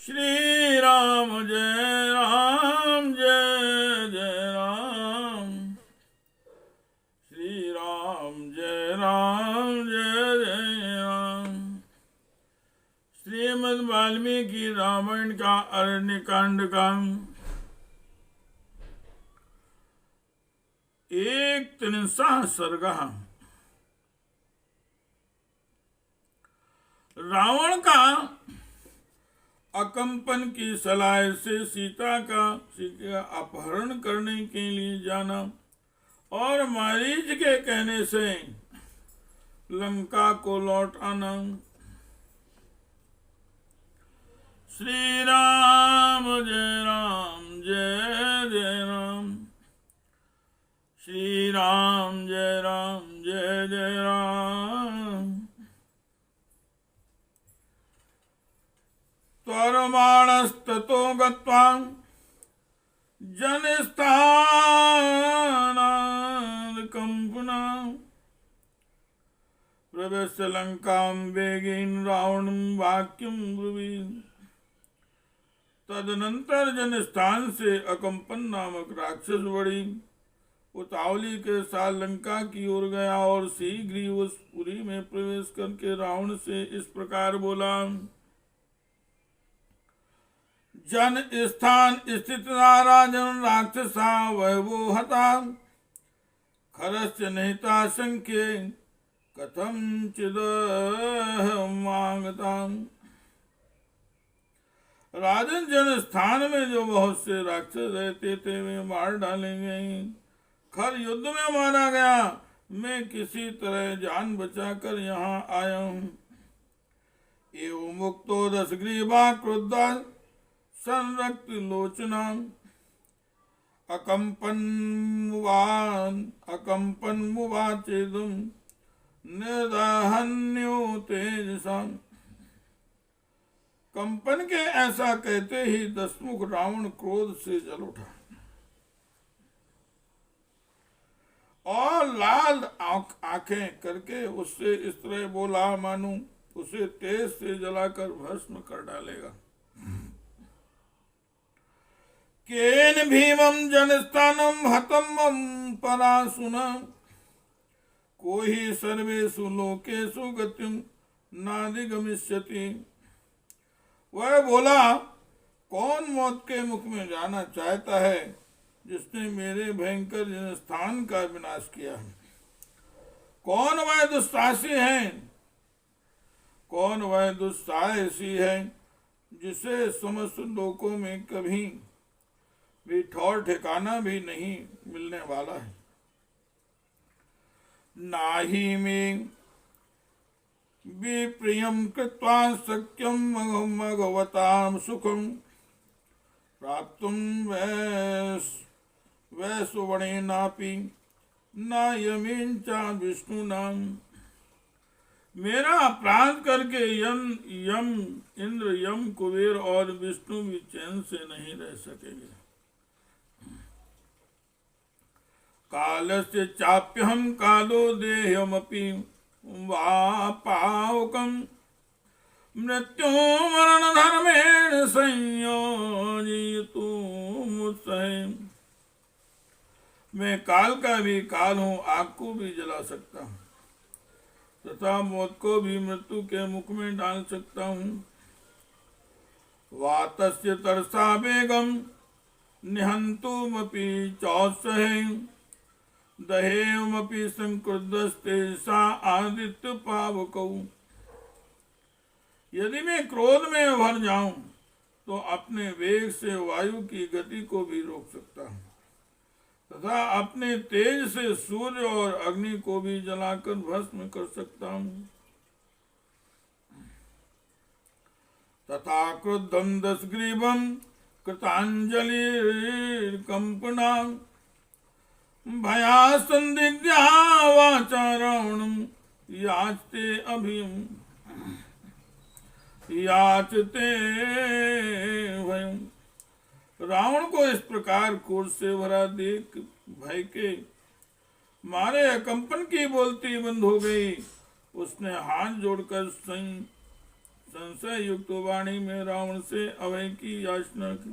श्री राम जय राम जय जय राम। श्री राम जय राम जय जय राम। श्रीमद् वाल्मीकि रामायण का अरण्य कांड का 1 सर्ग। रावण का अकंपन की सलाह से सीता का अपहरण करने के लिए जाना और मारीच के कहने से लंका को लौट आना। श्री राम जय जय राम। श्री राम जय जय राम। त्वरमाणस्ततो गत्वा जनस्थानात् कंपना प्रवेश्य लंकां वेगेन रावणं वाक्यं ब्रुवीत्। तदनंतर जनस्थान से अकंपन नामक राक्षस बड़ी उतावली के साथ लंका की ओर गया और शीघ्र ही उस पुरी में प्रवेश करके रावण से इस प्रकार बोला। जन स्थान स्थित राजन राक्षसा वैभो हता खरस्य निहिता संख्ये कथम चिद मांगता। राजन जन स्थान में जो बहुत से राक्षस रहते थे वे मार डाले गए। खर युद्ध में मारा गया। मैं किसी तरह जान बचाकर यहाँ आया हूँ। एवं मुक्तो दशग्रीवा क्रुद्धा संरक्त लोचना अकंपन मुवाचेदुम निर्दहन्यो तेजसा। कंपन के ऐसा कहते ही दशमुख रावण क्रोध से जल उठा और लाल आंखें करके उससे इस तरह बोला मानो उसे तेज से जलाकर भस्म कर डालेगा। केन भीमं जनस्थानं हतं परासुना को ही सर्वेषु लोकेषु गतिं नाधिगमिष्यति। वह बोला, कौन मौत के मुख में जाना चाहता है जिसने मेरे भयंकर जनस्थान का विनाश किया है? कौन वह दुस्साहसी है? कौन वह दुस्साहसी है जिसे समस्त लोकों में कभी भी ठौर ठिकाना भी नहीं मिलने वाला है? नाहि में विप्रियं कृत्वा शक्यं भगवतां सुखं प्राप्तुं वैश्ववणेनापि न यमेन च विष्णुना। मेरा अपराध करके यम इंद्र यम कुबेर और विष्णु भी चैन से नहीं रह सकेंगे। कालस्य चाप्यहं कालो देह्यमपि वा पावकं मृत्यो मरण धर्मेण संयोजयितु मुत्सहे। मैं काल का भी काल हूँ, आग को भी जला सकता हूँ तथा मौत को भी मृत्यु के मुख में डाल सकता हूँ। वातस्य तरसा वेगम निहंतुमपि चौत्सहे दहेयमपि संक्रुद्धस्ते सा आदित्य पावकौ। यदि मैं क्रोध में भर जाऊं तो अपने वेग से वायु की गति को भी रोक सकता हूं तथा अपने तेज से सूर्य और अग्नि को भी जलाकर भस्म कर सकता हूं। तथा क्रुद्धं दशग्रीवं कृतांजलि कंपना भया संदिग्धा वाचा रावणं याचते अभियम याचते भयम। रावण को इस प्रकार क्रोध से भरा देख भय के मारे कंपन की बोलती बंद हो गई। उसने हाथ जोड़कर संशय युक्त वाणी में रावण से अभय की याचना की।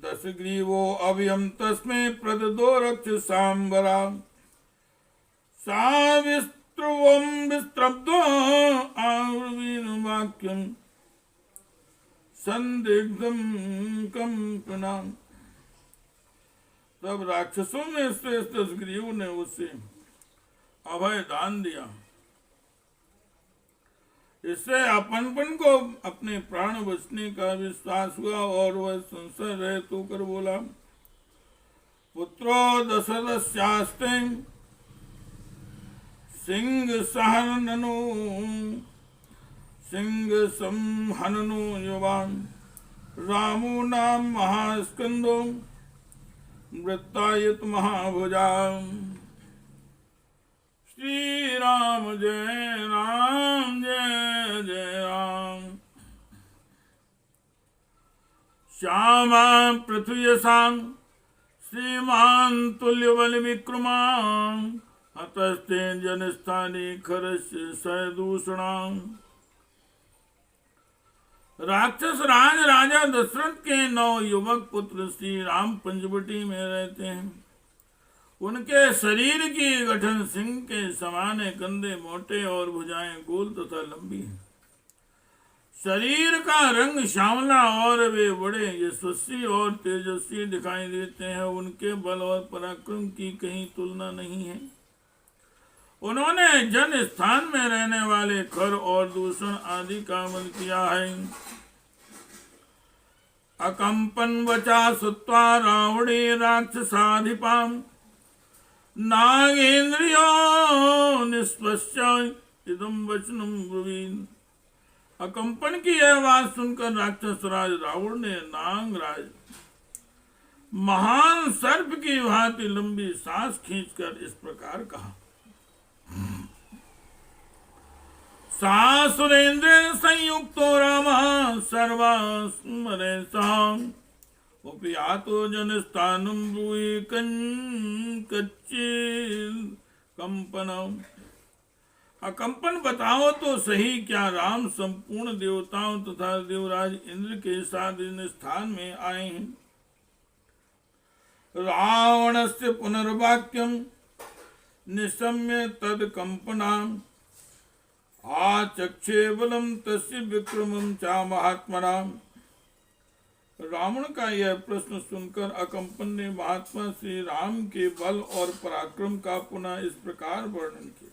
10 ग्रीवो अभयम तस्मै प्रददो रक्ष सांबरा सा विस्त्रवम विस्त्रब्धो आवीन वाक्यम संदिग्धम कंपना। तब राक्षसों में श्रेष्ठ 10 ग्रीव ने उसे अभय दान दिया। इससे अपनपन को अपने प्राण बचने का विश्वास हुआ और वह संशय रहित होकर बोला, पुत्रो दशरथस्यास्ते सिंह सहननु सिंह संहननु युवान रामो नाम महास्कंदो वृत्तायत महाभुजा। श्री राम जय राम जय जय राम। श्यामा पृथ्वीयसां श्रीमान तुल्य बल विक्रमां हतस्ते जनस्थानी खरस्य सदूषणां। राक्षस राज राजा दशरथ के 9 युवक पुत्र श्री राम पंचवटी में रहते हैं। उनके शरीर की गठन सिंह के समान है, कंधे मोटे और भुजाएं गोल तथा लंबी हैं। शरीर का रंग श्यामला और वे बड़े यशस्वी और तेजस्वी दिखाई देते हैं। उनके बल और पराक्रम की कहीं तुलना नहीं है। उन्होंने जन स्थान में रहने वाले खर और दूषण आदि का वध किया है। अकंपन वचा सुत्वा रावणे राक्षसाधिपाम नागेन्द्रियो निष्पश्य इदम वचनम ब्रुवीन। अकंपन की आवाज सुनकर राक्षस राज रावण ने नागराज महान सर्प की भांति लंबी सांस खींचकर इस प्रकार कहा, सा सुरेंद्र संयुक्तो रामः सर्वस्मरे साम उपयातो जनस्थानं ब्रूहि कच्चिल कंपनम। अकंपन बताओ तो सही, क्या राम संपूर्ण देवताओं तथा देवराज इंद्र के साथ इन स्थान में आए हैं। रावणस्य पुनर्वाक्यम निशम्य तद कंपनाम आचक्षे बलम तस्य विक्रमम चा महात्मनाम। रावण का यह प्रश्न सुनकर अकंपन ने महात्मा श्री राम के बल और पराक्रम का पुनः इस प्रकार वर्णन किया।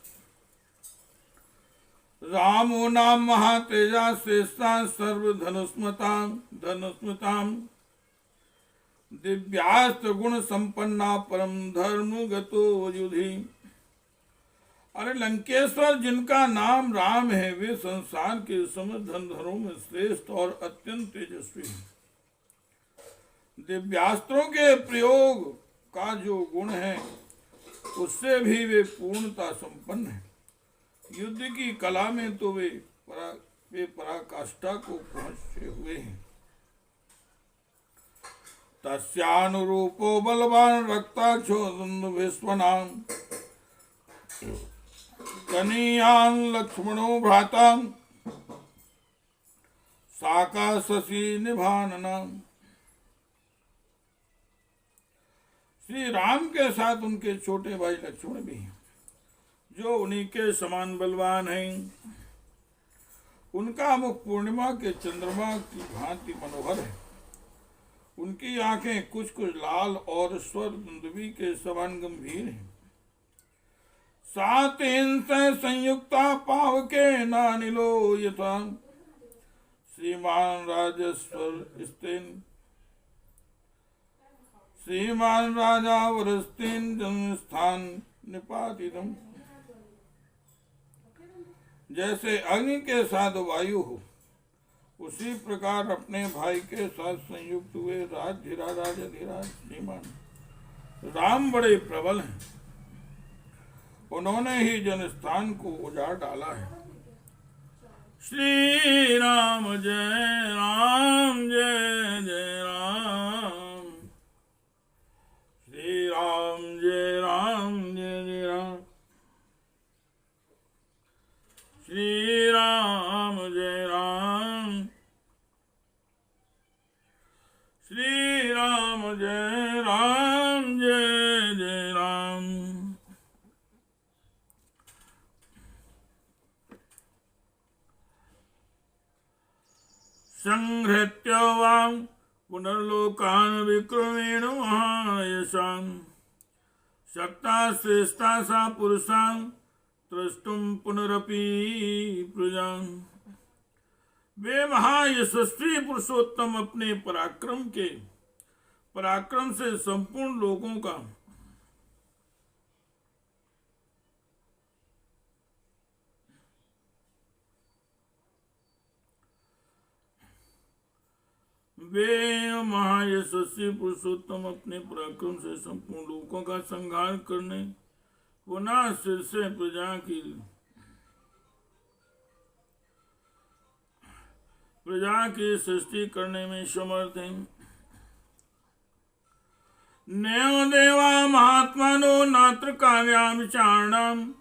रामो नाम महातेजा श्रेष्ठा सर्वधनुष्मताम धनुष्मताम दिव्यास्त्र गुण संपन्ना परम धर्म गतो युधि। अरे लंकेश्वर, जिनका नाम राम है, वे संसार के समस्त धनुधरों में श्रेष्ठ और अत्यंत तेजस्वी हैं। दिव्यास्त्रों के प्रयोग का जो गुण है उससे भी वे पूर्णता संपन्न है। युद्ध की कला में तो वे पराकाष्ठा को पहुंचे हुए हैं। तस्यानुरूपो बलवान रक्ताक्षो विश्वनाम कनीयान लक्ष्मणो भ्राता साका शशि निभानना। श्री राम के साथ उनके छोटे भाई लक्ष्मण भी हैं, जो उन्हीं के समान बलवान हैं। उनका मुख पूर्णिमा के चंद्रमा की भांति मनोहर है। उनकी आंखें कुछ कुछ लाल और स्वर दुंदुभी के समान गंभीर हैं। सात इंस संयुक्ता पावके नानिलो यथा श्रीमान राजेश्वर स्तेन श्रीमान राजा वरस्तेन जन्मस्थान निपातितम। जैसे अग्नि के साथ वायु हो, उसी प्रकार अपने भाई के साथ संयुक्त हुए राजधीराज श्रीमान राम बड़े प्रबल हैं। उन्होंने ही जनस्थान को उजाड़ डाला है। श्री राम जय राम जय जय राम। श्री राम जय राम जय जय राम। श्री राम जय राम जय जय राम। संहृत्य वां पुनर्लोकान् विक्रमेण महायशान् शक्ता श्रेष्ठा सा पुरुषान् त्रष्टुं पुनरपि प्रजान्। वे महायशस्वी पुरुषोत्तम अपने पराक्रम से संपूर्ण लोगों का संहार करने पुनः सिर से प्रजा की सृष्टि करने में समर्थ हैं। नैव देवा महात्मानो नात्र कार्यां विचारणं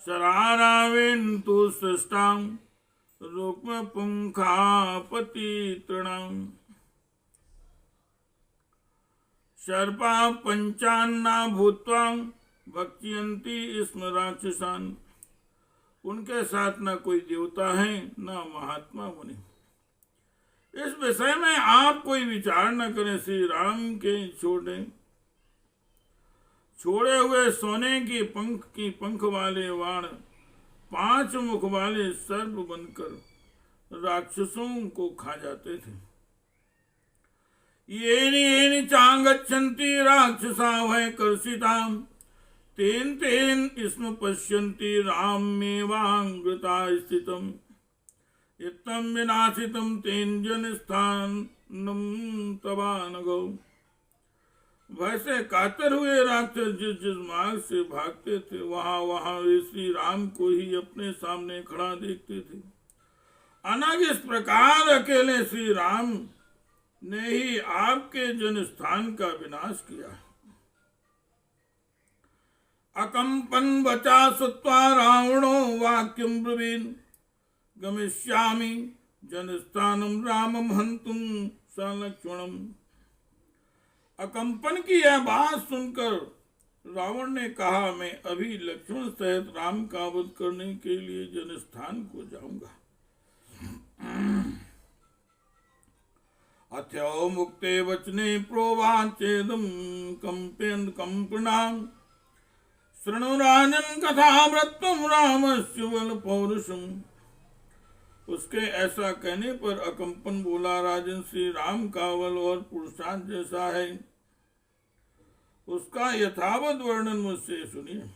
शरारावेन्तु सृष्टां रुक्म पुंखापति तृणां। सर्पा पंचान्ना भूत्वा भक्ष्यन्ति स्म राक्षसान्। उनके साथ न कोई देवता है न महात्मा मुनि। इस विषय में आप कोई विचार न करें। श्री राम के छोड़े हुए सोने की पंख वाले वाण 5 मुख वाले सर्प बनकर राक्षसों को खा जाते थे। येनि चांगच्छन्ति राक्षसा भय कर्षिताम् तेन तेन स्म पश्यन्ति रामेवांगृता स्थितम् इत्थं विनाशितं तेन जनस्थानं तवानगौ। भय से कातर हुए राक्षस जिस मार्ग से भागते थे वहां वे श्री राम को ही अपने सामने खड़ा देखते थे। अनग इस प्रकार अकेले श्री राम ने ही आपके जनस्थान का विनाश किया। अकंपन वचा सुत्वा रावणो वाक्यं ब्रवीन् गमिष्यामि जनस्थानं रामं हन्तुं सलक्ष्मणम्। अकंपन की यह बात सुनकर रावण ने कहा, मैं अभी लक्ष्मण सहित राम का वध करने के लिए जनस्थान को जाऊंगा। अथो मुक्ते वचने प्रोवाचेदं कंपेन कंपनां शृणु राजन कथामृतम रामस्य बल पौरुषम। उसके ऐसा कहने पर अकंपन बोला, राजन श्री राम का बल और पुरुषार्थ जैसा है, उसका यथावत वर्णन मुझसे सुनिए।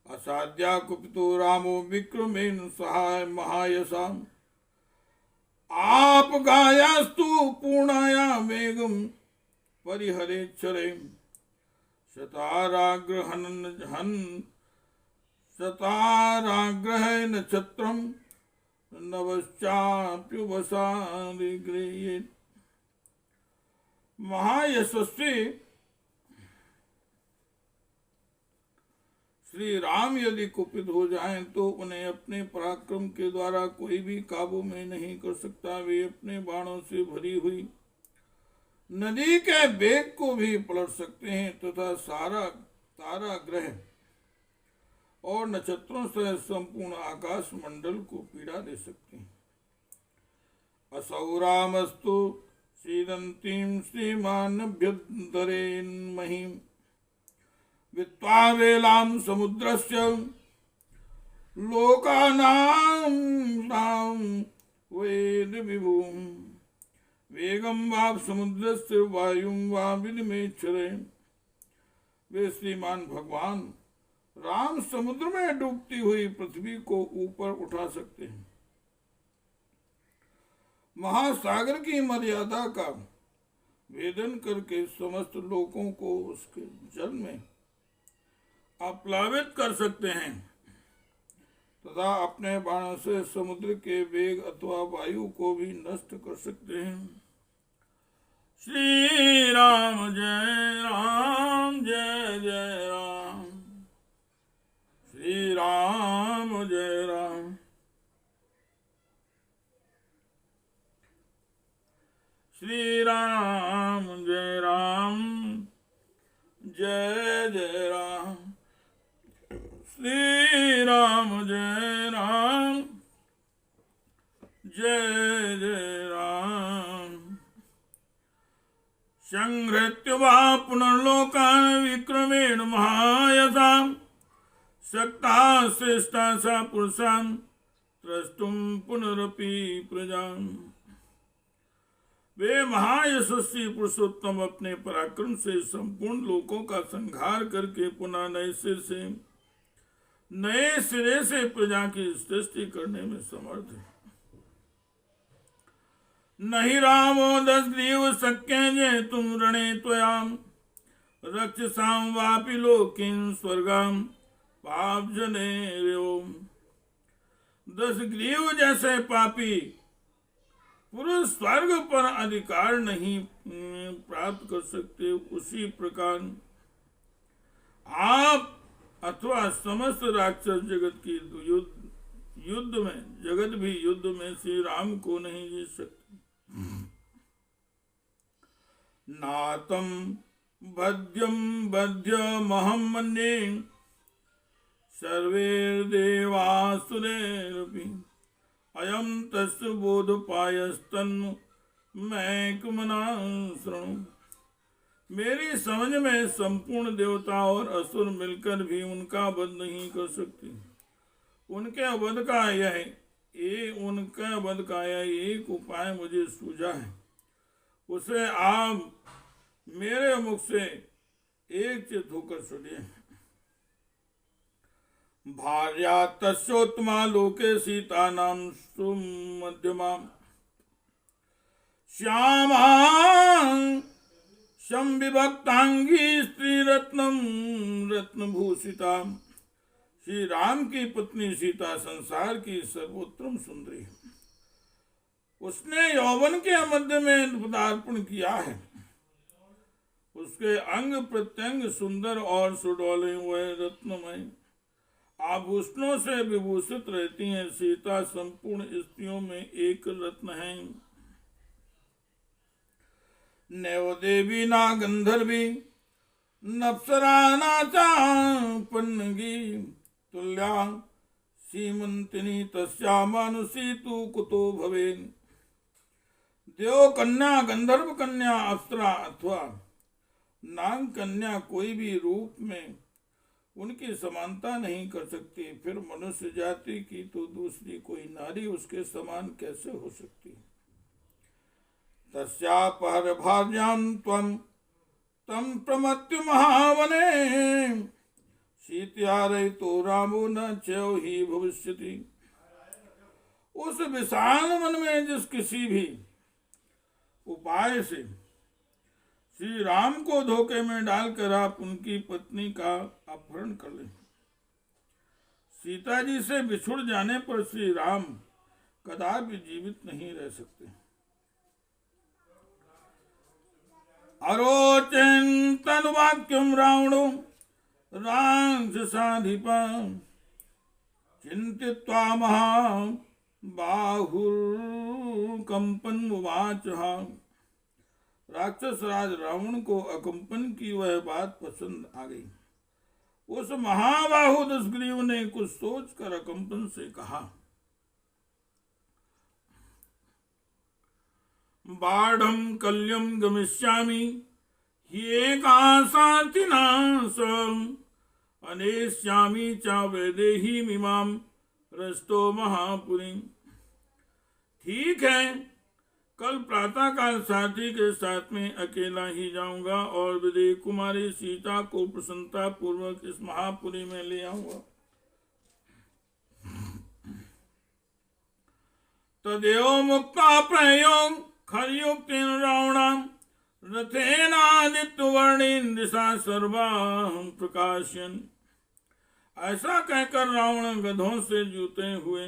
असाध्या कुपितो रामो विक्रमेण सहाय महायशाम आप गायास्तु पूर्णाया वेगम परिहरेच्छरे शताराग्रह नक्षत्रम नवश्चाप्युवसारिगृह्य। महायशस्वी श्री राम यदि कुपित हो जाएं तो उन्हें अपने पराक्रम के द्वारा कोई भी काबू में नहीं कर सकता। वे अपने बाणों से भरी हुई नदी के वेग को भी पलट सकते हैं तथा सारा तारा ग्रह और नक्षत्रों से संपूर्ण आकाश मंडल को पीड़ा दे सकते हैं। असौ रामस्तु सीदंतीं श्रीमानभ्युद्धरेन् महीम् वित्वा वेलां समुद्रस्य लोकानां वेद विभुम् वेगम वाप समुद्रस्य वायुं वा विनिमेच्छरे। वे श्रीमान भगवान राम समुद्र में डूबती हुई पृथ्वी को ऊपर उठा सकते हैं। महासागर की मर्यादा का भेदन करके समस्त लोगों को उसके जल में आप्लावित कर सकते हैं तथा अपने बाणों से समुद्र के वेग अथवा वायु को भी नष्ट कर सकते हैं। श्री राम जय जय राम। श्री राम जय राम। श्री राम जय राम जय जय राम, श्री राम जय राम जय जय राम। संहृत्य वा पुनर्लोकान् विक्रमेण महायशा शक्ता श्रेष्ठा सा पुरुषान् त्रष्टुम पुनरपि प्रजाम्। वे महायशस्वी पुरुषोत्तम अपने पराक्रम से संपूर्ण लोकों का संहार करके पुनः नए सिरे से प्रजा की सृष्टि करने में समर्थ है। नहीं रामो दशग्रीव शक्य जय तुम रणे त्वयाम रक्षसां वापि लोकिन स्वर्गाम पाप जने व्योम। दशग्रीव जैसे पापी पुरुष स्वर्ग पर अधिकार नहीं प्राप्त कर सकते, उसी प्रकार आप अथवा समस्त राक्षस जगत की युद्ध में जगत भी युद्ध में श्री राम को नहीं जीत सकते। नातम बध्यम बध्यमहं मन्ये सर्वैर्देवासुरैरपि अयं तस्य बोधोपायस्तन्नु मैकमना शृणु। मेरी समझ में संपूर्ण देवता और असुर मिलकर भी उनका वध नहीं कर सकते। उनके वध का यह एक उपाय मुझे सूझा है, उसे आप मेरे मुख से एक चित होकर सुनिए। भार्या तस्योत्तमा लोके सीता नाम सुमध्यमा श्यामा संविभक्तांगी स्त्री रत्नभूषिता। श्री राम की पत्नी सीता संसार की सर्वोत्तम सुंदरी है। उसने यौवन के मध्य में पदार्पण किया है। उसके अंग प्रत्यंग सुंदर और सुडौले हुए रत्नमय आभूषणों से विभूषित रहती हैं। सीता संपूर्ण स्त्रियों में एक रत्न है। नैव देवी ना गंधर्वी नप्सरा नाचा पन्नगी तुल्या सीमंतिनी तस्या मानुषी तू कुतो भवेन। देव कन्या, गंधर्व कन्या, अप्सरा अथवा नाग कन्या कोई भी रूप में उनकी समानता नहीं कर सकती। फिर मनुष्य जाति की तो दूसरी कोई नारी उसके समान कैसे हो सकती। तस्या पर भार्यां त्वं तम प्रमत्य महावने सीत्या रहितो रामो न च्यो ही भविष्यति। उस विशाल वन में जिस किसी भी उपाय से श्री राम को धोखे में डालकर आप उनकी पत्नी का अपहरण कर लें। सीता जी से बिछुड़ जाने पर श्री राम कदापि जीवित नहीं रह सकते। अरोचन वाक्यम रावणो राक्षसाधिपा चिंतित्वा महाबाहुर्कंपन उवाचः। राक्षस राज रावण को अकंपन की वह बात पसंद आ गई। उस महाबाहु दशग्रीव ने कुछ सोचकर अकंपन से कहा, बाढ़म कल्यम गमिष्यामि ह्येकासार्थिना सम अनेष्यामि च वैदेहीमिमां रस्तो महापुरी। ठीक है, कल प्रातःकाल साथी के साथ में अकेला ही जाऊंगा और विदेह कुमारी सीता को प्रसन्नता पूर्वक इस महापुरी में ले आऊंगा। तदेव मुक्ता प्रयोग खरयुक्तेन रावणाम रथेनादित्यवर्णीन दिशा सर्वा प्रकाशन। ऐसा कहकर रावण गधों से जूते हुए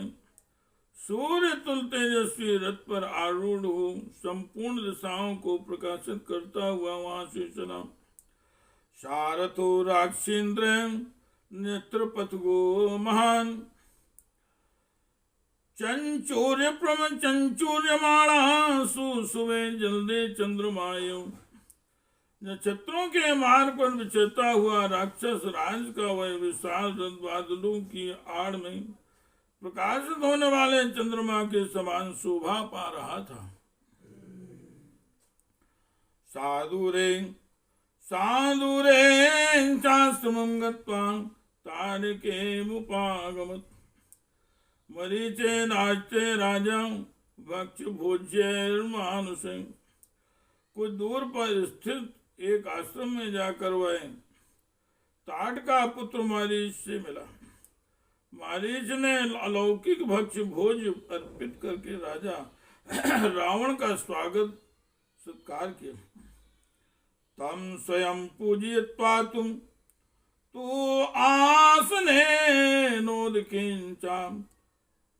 सूर्य तुल तेजस्वी रथ पर आरूढ़ हो संपूर्ण दिशाओं को प्रकाशित करता हुआ वहां से चला। सारथो राक्षेन्द्र नेत्रपथ गो महान चंचूर्य प्रम चंचूर्यमाणा सुसुवे जल्दे चंद्रमायो। नक्षत्रों के मार्ग पर विचरता हुआ राक्षस राज का वह विशाल रथ बादलों की आड़ में प्रकाशित होने वाले चंद्रमा के समान शोभा पा रहा था। साधुरे साधुरे चास्त्रमं गत्वा तारके मुपागमत्। मरीचे नाचे राजा भक्ष भोज्यैर्मानुषे। कुछ दूर पर स्थित एक आश्रम में जाकर वह ताट का पुत्र मारीच से मिला। मारीच ने अलौकिक भक्ष भोज अर्पित करके राजा रावण का स्वागत सत्कार किया। तम स्वयं पूजयित्वा तुम तो आसने नोदकिंचा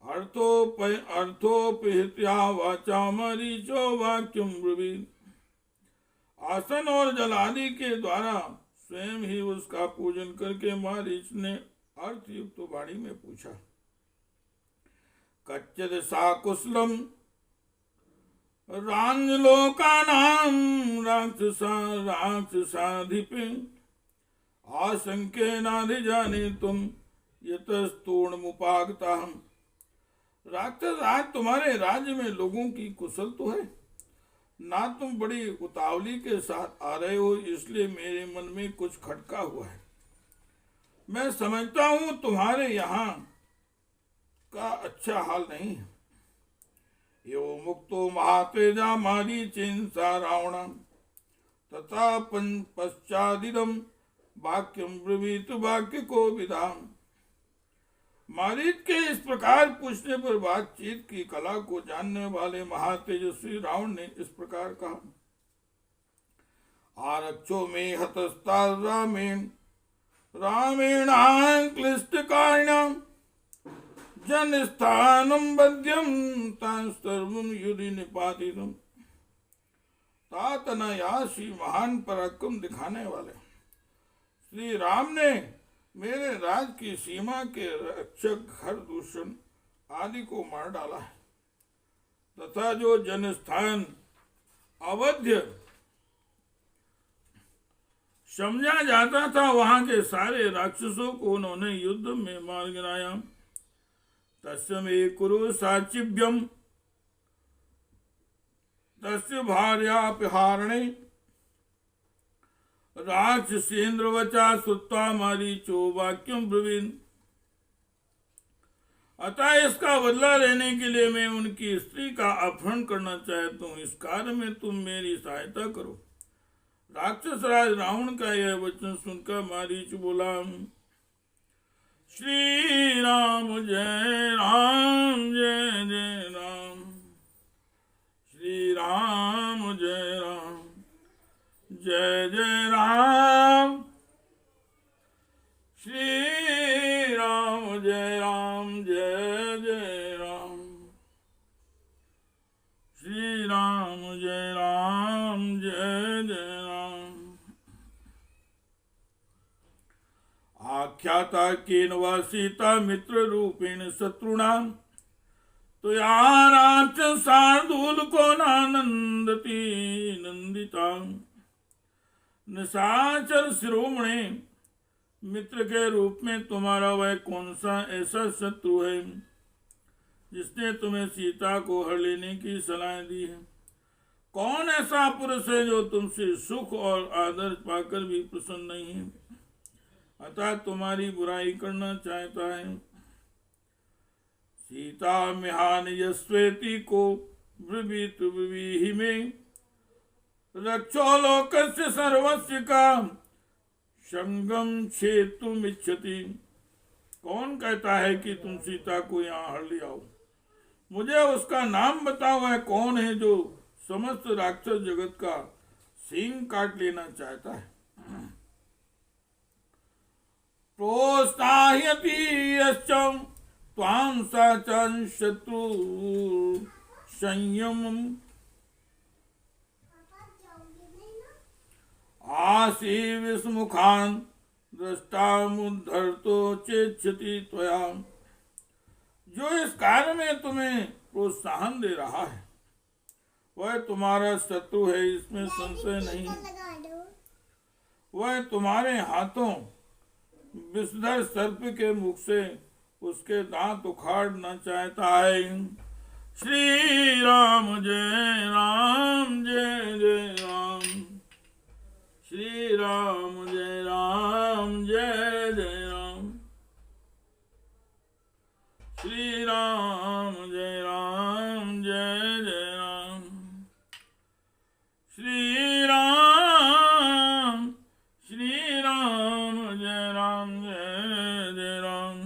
अर्थोपहित्या वाचा मरीचो वाक्यम ब्रवीत। आसन और जल आदि के द्वारा स्वयं ही उसका पूजन करके मारीच ने अर्थयुक्त वाणी में पूछा। कच्चिद सा कुशलम रांजलोकानां राक्षसाधिपे आशंकेनाधिजाने तुम यतस्तूर्णमुपागता। राक्षस आज तुम्हारे राज्य में लोगों की कुशल तो है, ना तुम बड़ी उतावली के साथ आ रहे हो, इसलिए मेरे मन में कुछ खटका हुआ है। मैं समझता हूं तुम्हारे यहाँ का अच्छा हाल नहीं है। यो मुक्तो महातेजा मारीचेन्सा रावण तथा पश्चादिदम वाक्यम ब्रवीत वाक्य को विधाम। मारीच के इस प्रकार पूछने पर बातचीत की कला को जानने वाले महातेजस्वी रावण ने इस प्रकार कहा। आरक्षो में हतस्ता रामेणाक्लिष्टकारिणां जन स्थानम बद्यम तांस्तर्वम युधि निपातितम। तातनयासी महान पराक्रम दिखाने वाले श्री राम ने मेरे राज की सीमा के रक्षक हर दूषण आदि को मार डाला है, तथा जो जनस्थान अवध्य समझा जाता था वहां के सारे राक्षसों को उन्होंने युद्ध में मार गिराया। तस्य मे कुरु साचिव्यम तस्य भार्यापहारणे राक्षसेन्द्र वचा सुत्वा मारीचो वाक्यम ब्रवीन। अतः इसका बदला लेने के लिए मैं उनकी स्त्री का अपहरण करना चाहता हूँ। इस कार्य में तुम मेरी सहायता करो। राक्षस राज रावण का यह वचन सुनकर मारीच बोला। श्री राम जय राम जय जय राम। श्री राम जय राम जय जय राम। श्री राम जय राम जय जय राम। श्री राम जय राम जय जय राम। आख्याता केन वा सीता मित्र रूपेण शत्रुणाम तो याराच शार्दूल को नानंदती नंदिता। निशाचर शिरोमणि मित्र के रूप में तुम्हारा वह कौन सा ऐसा शत्रु है जिसने तुम्हें सीता को हर लेने की सलाह दी है? कौन ऐसा पुरुष है जो तुमसे सुख और आदर पाकर भी प्रसन्न नहीं है, अतः तुम्हारी बुराई करना चाहता है? सीता मिहान यस्वेति को ब्रवीत ब्रवीहि में रक्षो लोकस्य सर्वस्य का संगम छेतुम इच्छति। कौन कहता है कि तुम सीता को यहाँ हर ले आओ? मुझे उसका नाम बताओ, वह कौन है जो समस्त राक्षस जगत का सींग काट लेना चाहता है? प्रोत्साहयति यश्च त्वां साचन शत्रु संयमम् आसी विस्मुखान दृष्टामुद्धर्तो चेच्छति त्वया। जो इस कार्य में तुम्हें प्रोत्साहन दे रहा है वह तुम्हारा शत्रु है, इसमें संशय नहीं। वह तुम्हारे हाथों विषधर सर्प के मुख से उसके दांत उखाड़ना चाहता है। श्री राम जय राम जय जय राम, श्री राम जय राम जय जय राम, श्री राम जय राम जय जय राम, श्री राम जय राम जय जय राम,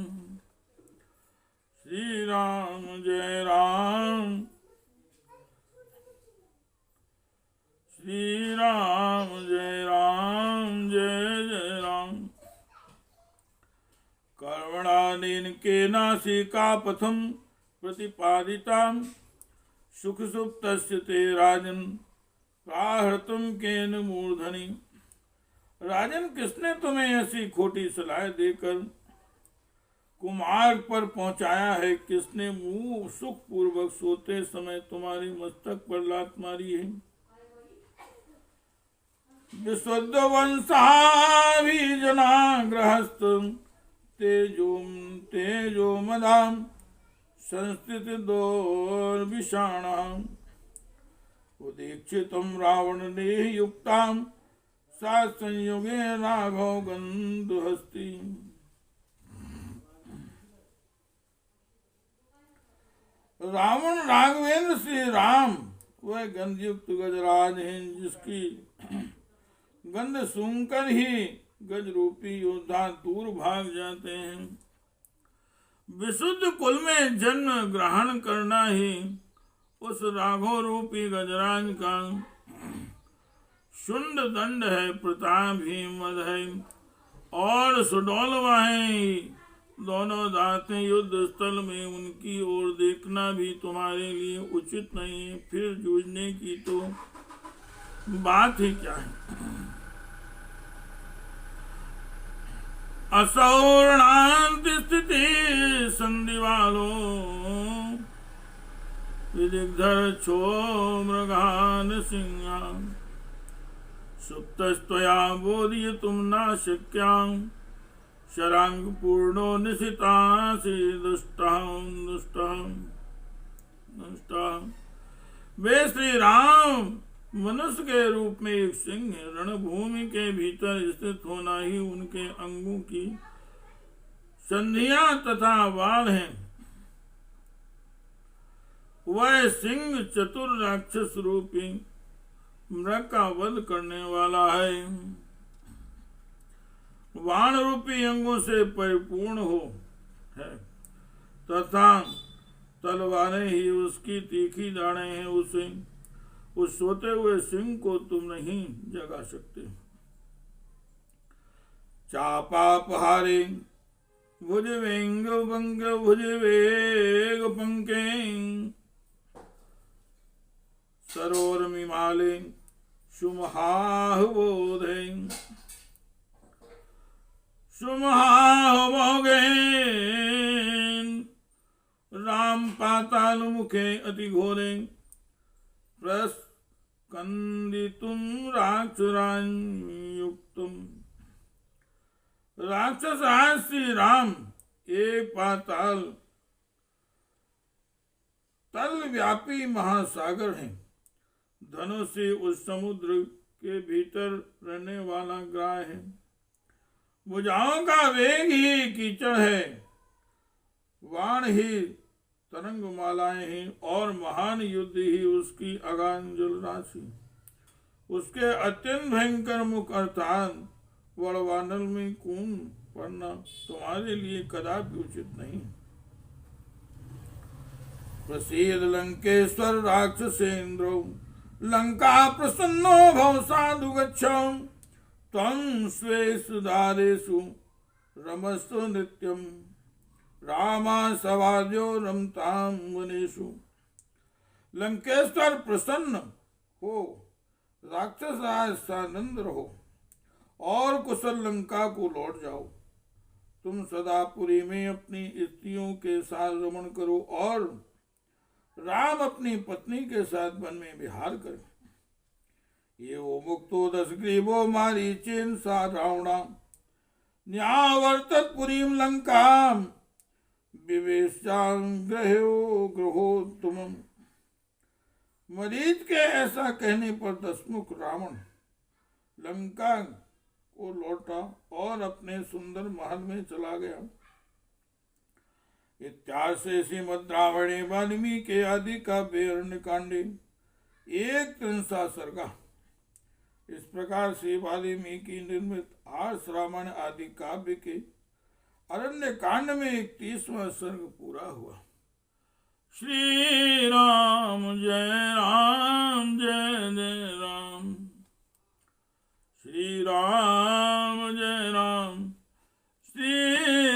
श्री राम जय राम, श्री राम जय राम जय जय राम। कर्मणानेन केनासिका पथम प्रतिपादितां सुख सुप्तस्य ते राजन प्राहृतम केन मूर्धनि। राजन, किसने तुम्हें ऐसी खोटी सलाह देकर कुमार्ग पर पहुंचाया है? किसने मुंह सुख पूर्वक सोते समय तुम्हारी मस्तक पर लात मारी है? विशुद्ध वंशाभिजना गृहस्थ तेजो मदाम संस्थित दोर्विषाणाम उदीक्षितम रावण ने युक्ताम सा संयुगे राघव गंधुहस्ती। रावण राघवेंद्र श्री राम वह गंधयुक्त गजराज हैं जिसकी गंध सूंघकर ही गज रूपी योद्धा दूर भाग जाते हैं। विशुद्ध कुल में जन्म ग्रहण करना ही उस राघव रूपी गजराज का शुंड दंड है, प्रताप ही मद है और सुडौल वाहें दोनों दांतें। युद्ध स्थल में उनकी ओर देखना भी तुम्हारे लिए उचित नहीं है, फिर जूझने की तो बात ही क्या है। असौर्णांत स्थिति संधिवालो विदिग्धर छो मृगान सिंहा सुप्तस्त्वया बोधयितुं न शक्यां शरांग पूर्णो निशितासि दुष्टः। वे श्री राम मनुष्य के रूप में एक सिंह है। रणभूमि के भीतर स्थित होना ही उनके अंगों की संधियां तथा वाल हैं। वह सिंह चतुर राक्षस रूपी मृग का वध करने वाला है, बाण रूपी अंगों से परिपूर्ण हो है तथा तलवारें ही उसकी तीखी दाढ़ें हैं। उस सोते हुए सिंह को तुम नहीं जगा सकते। चापापहारे भुज वेंग भंग भुज वेग पंके सरोर मिमाले सुमहाह बोधे सुमहाह भोगे राम पाताल मुखे अति घोरे प्रस्कंदितुम राक्षरायुक्तुम। राक्षस श्री राम एक पाताल तल व्यापी महासागर है। धनुष से उस समुद्र के भीतर रहने वाला ग्राह है। भुजाओं का वेग ही कीचड़ है, बाण ही तरंग मालाएं हैं और महान युद्ध ही उसकी अगाध जलराशि। उसके अत्यंत भयंकर मुख अर्थात वड़वानल में कून पड़ना तुम्हारे लिए कदापि उचित नहीं। प्रसीद लंकेश्वर राक्षसेन्द्रो लंका प्रसन्नो भव साधु गच्छं त्वं स्वेषु दारेषु रमस्तु नित्यं रामा सवाद्यो रमतां वनेषु। लंकेश्वर प्रसन्न हो, राक्षस सानंद रहो और कुशल लंका को लौट जाओ। तुम सदा पुरी में अपनी स्त्रियों के साथ रमण करो और राम अपनी पत्नी के साथ वन में विहार करें। ये वो मुक्तो दशग्रीवो मारीचेन सा रावणा न्यावर्तत पुरीम लंकाम ग्रहो तुम। मरीच के ऐसा कहने पर दशमुख रावण लंका को लौटा और अपने सुंदर महल में चला गया। इत्यार्षे श्रीमद् रावणे वाल्मीकि आदि काव्ये अरण्यकांडे 1 सर्गा। इस प्रकार से वाल्मीकि निर्मित आर्ष रामायण आदि काव्य के अरण्य कांड में 31वां सर्ग पूरा हुआ। श्री राम जय राम जय जय राम। श्री राम जय राम। श्री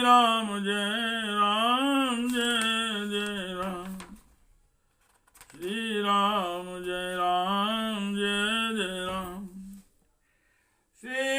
राम जय राम जय जय राम। श्री राम जय राम जय जय राम। श्री